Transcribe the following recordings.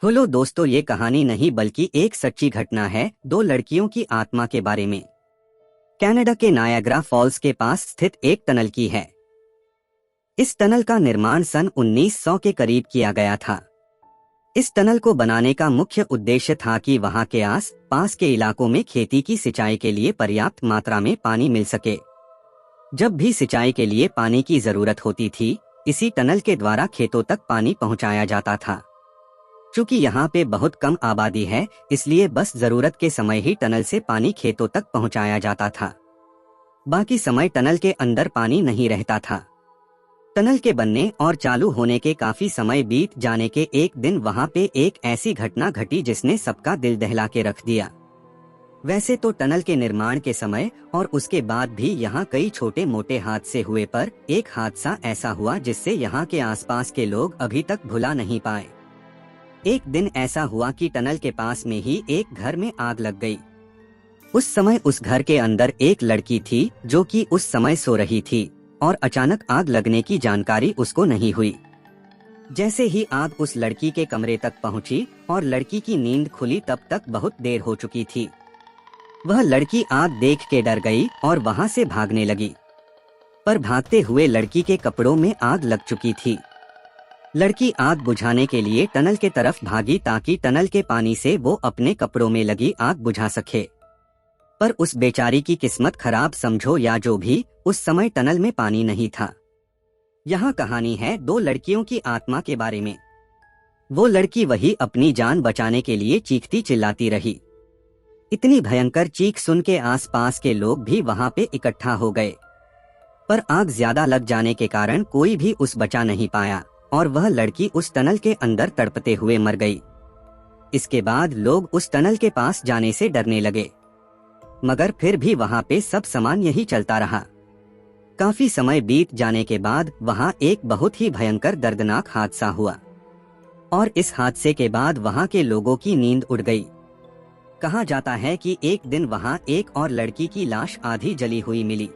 Hello दोस्तों, ये कहानी नहीं बल्कि एक सच्ची घटना है दो लड़कियों की आत्मा के बारे में। कनाडा के नायाग्रा फॉल्स के पास स्थित एक टनल की है। इस टनल का निर्माण सन 1900 के करीब किया गया था। इस टनल को बनाने का मुख्य उद्देश्य था कि वहां के आस पास के इलाकों में खेती की सिंचाई के लिए पर्याप्त मात्रा में पानी मिल सके। जब भी सिंचाई के लिए पानी की जरूरत होती थी, इसी टनल के द्वारा खेतों तक पानी पहुंचाया जाता था। चूंकि यहाँ पे बहुत कम आबादी है, इसलिए बस जरूरत के समय ही टनल से पानी खेतों तक पहुँचाया जाता था। बाकी समय टनल के अंदर पानी नहीं रहता था। टनल के बनने और चालू होने के काफी समय बीत जाने के एक दिन वहाँ पे एक ऐसी घटना घटी जिसने सबका दिल दहला के रख दिया। वैसे तो टनल के निर्माण के समय और उसके बाद भी यहाँ कई छोटे मोटे हादसे हुए, पर एक हादसा ऐसा हुआ जिससे यहाँ के आसपास के लोग अभी तक भुला नहीं पाए। एक दिन ऐसा हुआ कि टनल के पास में ही एक घर में आग लग गई। उस समय उस घर के अंदर एक लड़की थी जो कि उस समय सो रही थी और अचानक आग लगने की जानकारी उसको नहीं हुई। जैसे ही आग उस लड़की के कमरे तक पहुंची और लड़की की नींद खुली, तब तक बहुत देर हो चुकी थी। वह लड़की आग देख के डर गई और वहां से भागने लगी, पर भागते हुए लड़की के कपड़ों में आग लग चुकी थी। लड़की आग बुझाने के लिए टनल के तरफ भागी ताकि टनल के पानी से वो अपने कपड़ों में लगी आग बुझा सके, पर उस बेचारी की किस्मत खराब समझो या जो भी, उस समय टनल में पानी नहीं था। यहाँ कहानी है दो लड़कियों की आत्मा के बारे में। वो लड़की वही अपनी जान बचाने के लिए चीखती चिल्लाती रही। इतनी भयंकर चीख सुन के आसपास के लोग भी वहां पे इकट्ठा हो गए, पर आग ज्यादा लग जाने के कारण कोई भी उस बचा नहीं पाया और वह लड़की उस टनल के अंदर तड़पते हुए मर गई। इसके बाद लोग उस टनल के पास जाने से डरने लगे, मगर फिर भी वहां पे सब समान यही चलता रहा। काफी समय बीत जाने के बाद वहां एक बहुत ही भयंकर दर्दनाक हादसा हुआ और इस हादसे के बाद वहां के लोगों की नींद उड़ गई। कहा जाता है कि एक दिन वहां एक और लड़की की लाश आधी जली हुई मिली।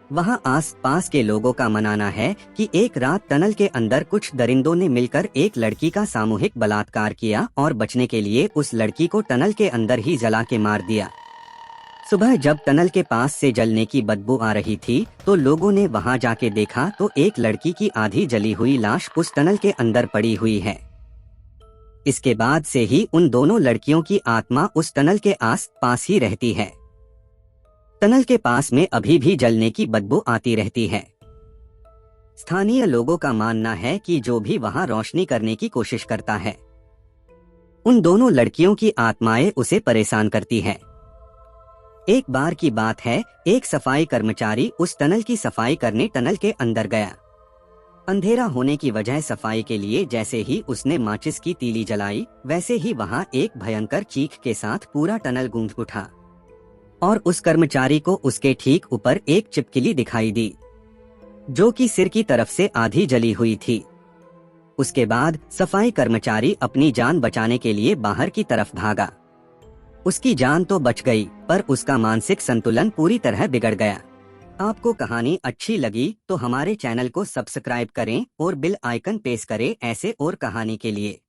वहां आस पास के लोगों का मानना है कि एक रात टनल के अंदर कुछ दरिंदों ने मिलकर एक लड़की का सामूहिक बलात्कार किया और बचने के लिए उस लड़की को टनल के अंदर ही जला के मार दिया। सुबह जब टनल के पास से जलने की बदबू आ रही थी तो लोगों ने वहां जाके देखा तो एक लड़की की आधी जली हुई लाश उस टनल के अंदर पड़ी हुई है। इसके बाद से ही उन दोनों लड़कियों की आत्मा उस टनल के आस पास ही रहती है। टनल के पास में अभी भी जलने की बदबू आती रहती है। स्थानीय लोगों का मानना है कि जो भी वहां रोशनी करने की कोशिश करता है, उन दोनों लड़कियों की आत्माएं उसे परेशान करती है। एक बार की बात है, एक सफाई कर्मचारी उस टनल की सफाई करने टनल के अंदर गया। अंधेरा होने की वजह सफाई के लिए जैसे ही उसने माचिस की तीली जलाई, वैसे ही वहां एक भयंकर चीख के साथ पूरा टनल गूंज उठा और उस कर्मचारी को उसके ठीक ऊपर एक चिपकली दिखाई दी जो कि सिर की तरफ से आधी जली हुई थी। उसके बाद सफाई कर्मचारी अपनी जान बचाने के लिए बाहर की तरफ भागा। उसकी जान तो बच गई, पर उसका मानसिक संतुलन पूरी तरह बिगड़ गया। आपको कहानी अच्छी लगी तो हमारे चैनल को सब्सक्राइब करें और बेल आइकन प्रेस करें ऐसे और कहानी के लिए।